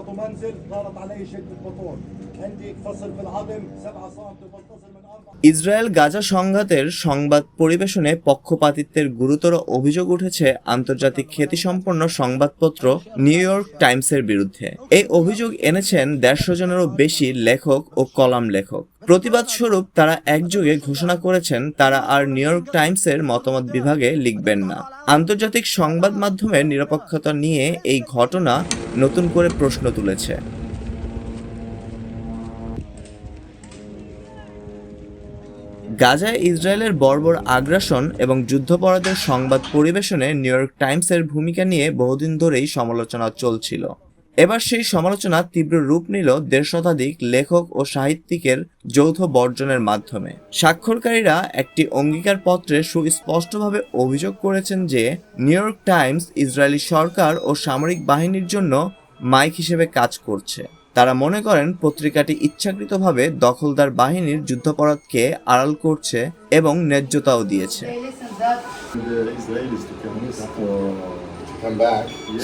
بعضه منزل صارت علي شده بطون عندي فصل بالعظم 7 سم بتصل من 4 Israel Gaza সংঘাতের সংবাদ পরিবেশনে পক্ষপাতিত্বের গুরুতর অভিযোগ উঠেছে আন্তর্জাতিক খ্যাতিসম্পন্ন সংবাদপত্র নিউ ইয়র্ক টাইমসের বিরুদ্ধে। এই অভিযোগ এনেছেন 150 জনেরও বেশি লেখক ও কলাম লেখক। প্রতিবাদ স্বরূপ তারা একযোগে ঘোষণা করেছেন তারা আর নিউ ইয়র্ক টাইমসের মতামত বিভাগে লিখবেন না। আন্তর্জাতিক সংবাদ মাধ্যমের নিরপেক্ষতা নিয়ে এই ঘটনা নতুন করে প্রশ্ন তুলেছে। গাজায় ইসরায়েলের বর্বর আগ্রাসন এবং যুদ্ধাপরাধের সংবাদ পরিবেশনে নিউ ইয়র্ক টাইমসের ভূমিকা নিয়ে বহুদিন ধরেই সমালোচনা চলছিল। এবার সেই সমালোচনা তীব্র রূপ নিল 1.5 শতাধিক লেখক ও সাহিত্যিকের যৌথ বর্জনের মাধ্যমে। স্বাক্ষরকারীরা একটি অঙ্গীকারপত্রে সুস্পষ্টভাবে অভিযোগ করেছেন যে নিউ ইয়র্ক টাইমস ইসরায়েলি সরকার ও সামরিক বাহিনীর জন্য মাইক হিসেবে কাজ করছে। তারা মনে করেন পত্রিকাটি ইচ্ছাকৃতভাবে দখলদার বাহিনীর যুদ্ধাপরাধকে আড়াল করছে এবং ন্যায্যতাও দিয়েছে।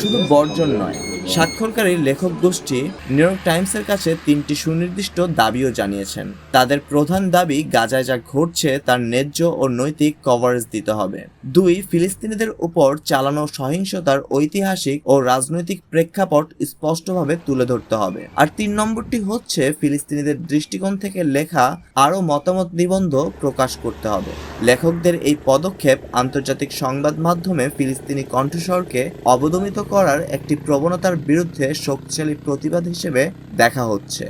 শুধু বর্জন নয়, স্বাক্ষরকারী লেখক গোষ্ঠী নিউ ইয়র্ক টাইমসের কাছে 3টি সুনির্দিষ্ট দাবিও জানিয়েছেন। তাদের প্রধান দাবি গাজায় যা ঘটছে তার ন্যায্য ও নৈতিক কভারেজ দিতে হবে। 2, ফিলিস্তিনিদের উপর চালানো সহিংসতার ঐতিহাসিক ও রাজনৈতিক প্রেক্ষাপট স্পষ্টভাবে তুলে ধরতে হবে। আর 3 নম্বরটি হচ্ছে ফিলিস্তিনিদের দৃষ্টিকোণ থেকে লেখা আরও মতামত নিবন্ধ প্রকাশ করতে হবে। লেখকদের এই পদক্ষেপ আন্তর্জাতিক সংবাদ মাধ্যমে ফিলিস্তিনি কণ্ঠস্বরকে অবদমিত করার একটি প্রবণতার বিরুদ্ধে শক্তিশালী প্রতিবাদ হিসেবে দেখা হচ্ছে।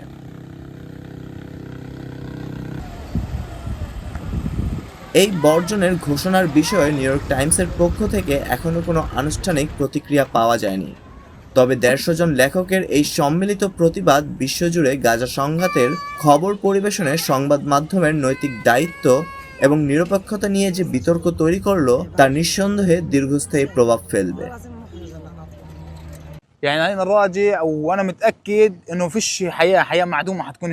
এই বর্জনের ঘোষণার বিষয়ে নিউ ইয়র্ক টাইমসের পক্ষ থেকে এখনো কোনো আনুষ্ঠানিক প্রতিক্রিয়া পাওয়া যায়নি। তবে 150 জন লেখকের এই সম্মিলিত প্রতিবাদ বিশ্বজুড়ে গাজা সংঘাতের খবর পরিবেশনে সংবাদ মাধ্যমের নৈতিক দায়িত্ব এবং নিরপেক্ষতা নিয়ে যে বিতর্ক তৈরি করলো তা নিঃসন্দেহে দীর্ঘস্থায়ী প্রভাব ফেলবে। يعني أنا راجع وأنا متأكد إنه فيش حياة معدومة حتكون